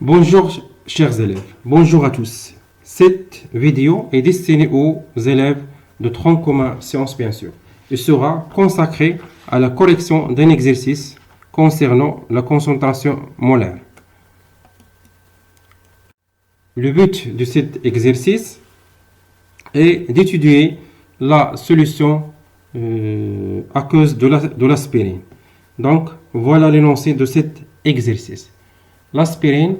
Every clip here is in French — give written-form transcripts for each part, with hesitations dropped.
Bonjour chers élèves, bonjour à tous. Cette vidéo est destinée aux élèves de tronc commun sciences bien sûr. Elle sera consacrée à la correction d'un exercice concernant la concentration molaire. Le but de cet exercice est d'étudier la solution aqueuse de l'aspirine. Donc voilà l'énoncé de cet exercice. L'aspirine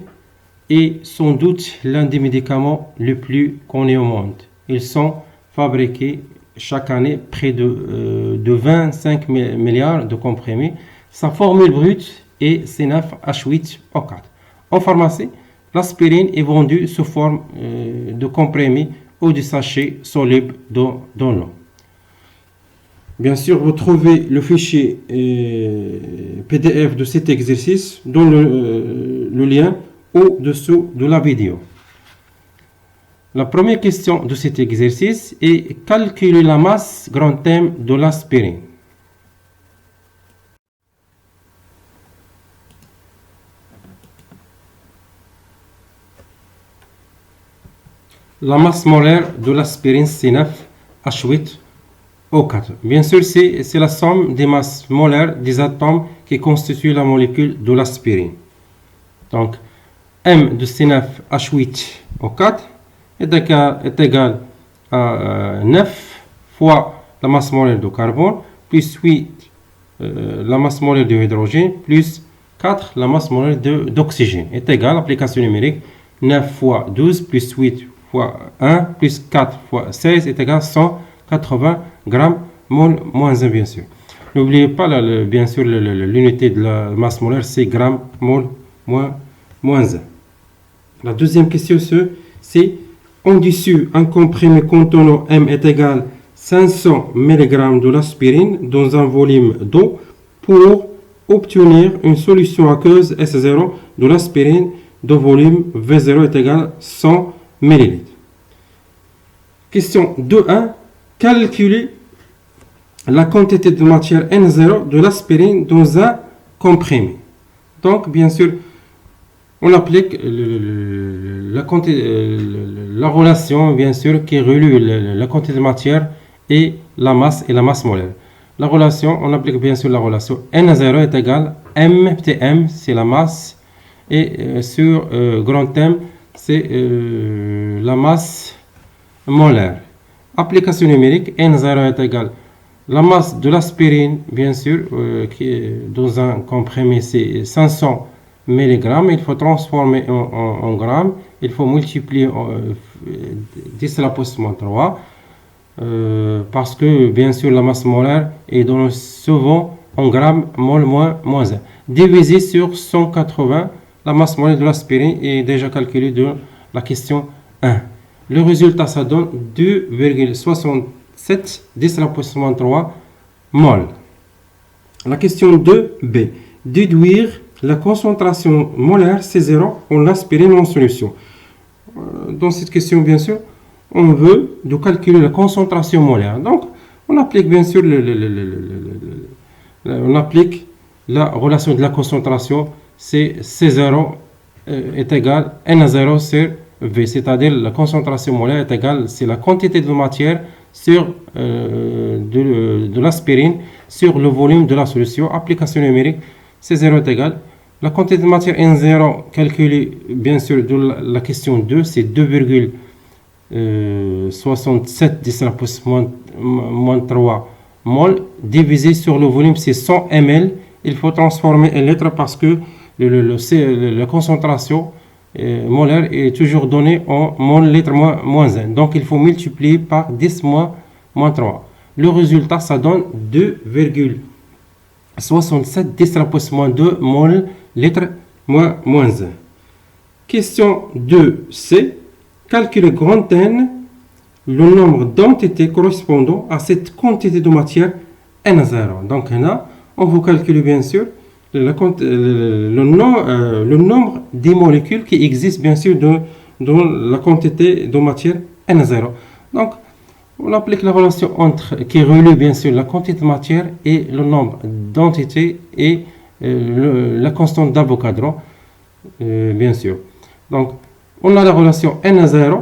est sans doute l'un des médicaments les plus connus au monde. Ils sont fabriqués chaque année près de 25 milliards de comprimés. Sa formule brute est C9H8O4. En pharmacie, l'aspirine est vendue sous forme de comprimés ou de sachets solubles dans l'eau. Bien sûr, vous trouvez le fichier PDF de cet exercice dans le lien au-dessous de la vidéo. La première question de cet exercice est calculer la masse grand M de l'aspirine. La masse molaire de l'aspirine C9H8O4. Bien sûr, c'est la somme des masses molaires des atomes qui constituent la molécule de l'aspirine. Donc, M de C9H8O4 est égal à 9 fois la masse molaire de carbone, plus 8 la masse molaire de hydrogène, plus 4 la masse molaire d'oxygène. Est égal à l'application numérique 9 fois 12 plus 8 fois 1 plus 4 fois 16 est égal à 180 grammes mol moins 1 bien sûr. N'oubliez pas bien sûr l'unité de la masse molaire, c'est grammes mol moins 1. La deuxième question c'est en dessous un comprimé contenant M est égal à 500 mg de l'aspirine dans un volume d'eau pour obtenir une solution aqueuse S0 de l'aspirine de volume V0 est égal à 100 ml. Question 2.1. Calculer la quantité de matière N0 de l'aspirine dans un comprimé. Donc, bien sûr, on applique la relation, bien sûr, qui relie la quantité de matière et la masse molaire. La relation, on applique bien sûr la relation N0 est égal à MTM, c'est la masse, et sur grand M, c'est la masse molaire. Application numérique, N0 est égal la masse de l'aspirine, bien sûr, qui est dans un comprimé, c'est 500 mg. Il faut transformer en grammes. Il faut multiplier 10 à la puissance moins 3. Parce que, bien sûr, la masse molaire est donnée souvent en grammes mol moins 1. Divisé sur 180, la masse molaire de l'aspirine est déjà calculée de la question 1. Le résultat, ça donne 2,67 10 à la puissance moins 3 mol. La question 2b. Déduire la concentration molaire C0 en aspirine en solution. Dans cette question, bien sûr, on veut de calculer la concentration molaire. Donc, on applique bien sûr on applique la relation de la concentration. C'est C0 est égal à N0 sur V, c'est-à-dire la concentration molaire est égale, c'est la quantité de matière sur de l'aspirine sur le volume de la solution. Application numérique, C0 est égal. La quantité de matière N0 calculée, bien sûr, de la question 2, c'est 2,67 10 à la puissance moins 3 mol, divisé sur le volume, c'est 100 ml. Il faut transformer en litres parce que la concentration molaire est toujours donnée en mol litre moins 1. Donc, il faut multiplier par 10 moins 3. Le résultat, ça donne 2,67 10 à la puissance moins 2 mol litre moins 1. Question 2c. Calculer grand N, le nombre d'entités correspondant à cette quantité de matière N0. Donc, là, on va calculer bien sûr le nombre des molécules qui existent bien sûr dans la quantité de matière N0. Donc, on applique la relation qui relie bien sûr la quantité de matière et le nombre d'entités et la constante d'Avogadro, bien sûr. Donc, on a la relation N0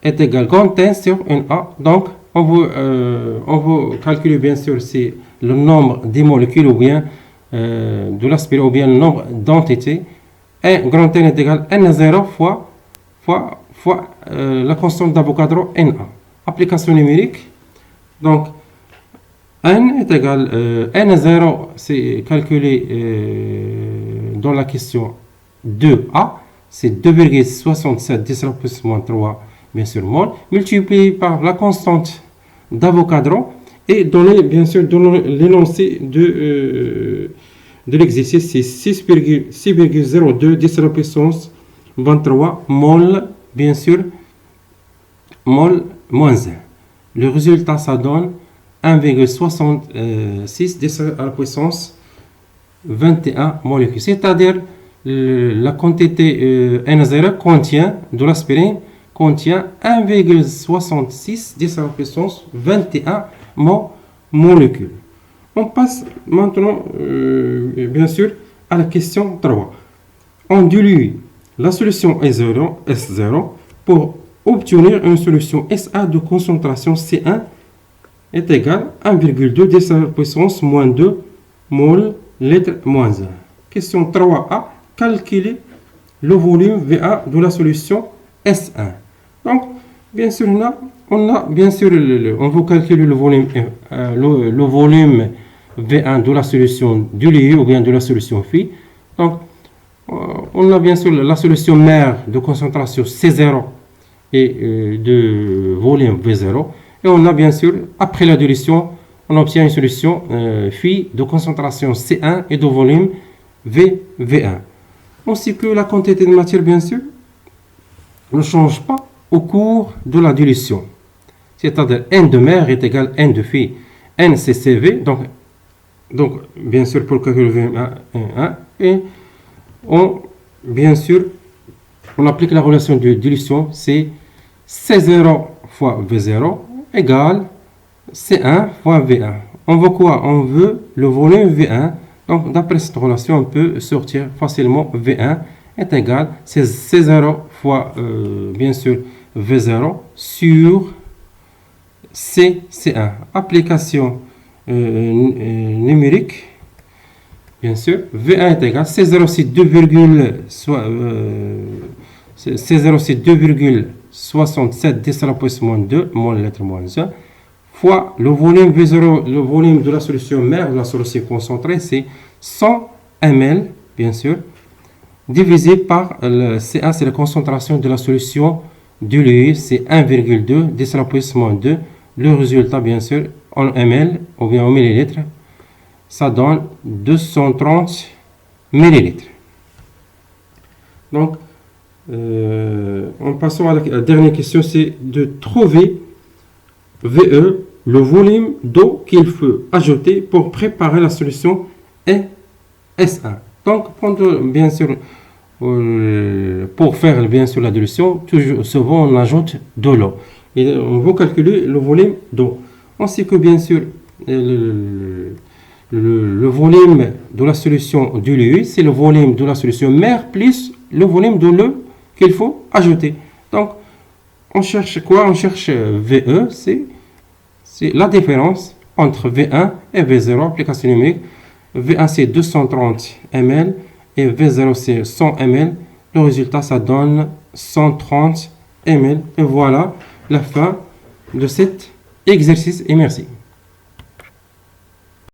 est égal grand N sur Na. Donc, on veut calculer bien sûr si le nombre des molécules ou bien de l'aspirine ou bien le nombre d'entités. Grand N est égal N0 fois la constante d'Avogadro Na. Application numérique. Donc, N est égal N0, c'est calculé dans la question 2A, c'est 2,67 10 à la puissance moins 3, bien sûr, mol, multiplié par la constante d'Avogadro et donné, bien sûr, dans l'énoncé de l'exercice, c'est 6,02 10 à la puissance 23 mol, bien sûr, mol moins 1. Le résultat, ça donne 1,66 10 à la puissance 21 molécules. C'est-à-dire la quantité N0 contient de l'aspirine contient 1,66 10 à la puissance 21 molécules. On passe maintenant, bien sûr, à la question 3. On dilue la solution S0 pour obtenir une solution SA de concentration C1 est égal à 1,2 10 à la puissance moins 2 mol litre moins 1. Question 3A. Calculer le volume VA de la solution S1. Donc, bien sûr, on veut calculer le volume V1 de la solution du lieu ou bien de la solution phi. Donc, on a bien sûr la solution mère de concentration C0 et de volume V0. Et on a bien sûr, après la dilution, on obtient une solution phi de concentration C1 et de volume V1. Ainsi que la quantité de matière, bien sûr, ne change pas au cours de la dilution. C'est-à-dire N de mère est égal à N de phi. N c'est CV, donc bien sûr pour calculer V1, et bien sûr, on applique la relation de dilution, c'est C0 fois V0 égale C1 fois V1. On veut quoi? On veut le volume V1. Donc, d'après cette relation, on peut sortir facilement V1 est égal à C0 fois, bien sûr, V0 sur C1. Application numérique, bien sûr, V1 est égal à C0, c'est 2,67 10 à la puissance moins 2, moins lettre moins 1, fois le volume V0, le volume de la solution mère de la solution concentrée, c'est 100 ml, bien sûr, divisé par le C1, c'est la concentration de la solution du lieu, c'est 1,2 10 à la puissance moins 2. Le résultat, bien sûr, en ml ou bien en millilitres, ça donne 230 millilitres. Donc, en passant à la dernière question, c'est de trouver VE, le volume d'eau qu'il faut ajouter pour préparer la solution S1. Donc, bien sûr, pour faire bien sûr la dilution, souvent on ajoute de l'eau. Et on va calculer le volume d'eau. Ainsi que bien sûr, le volume de la solution du lieu, c'est le volume de la solution mère plus le volume de l'eau qu'il faut ajouter. Donc, on cherche quoi? On cherche VE, c'est la différence entre V1 et V0, application numérique. V1 c'est 230 ml et V0 c'est 100 ml. Le résultat, ça donne 130 ml. Et voilà la fin de cet exercice et merci.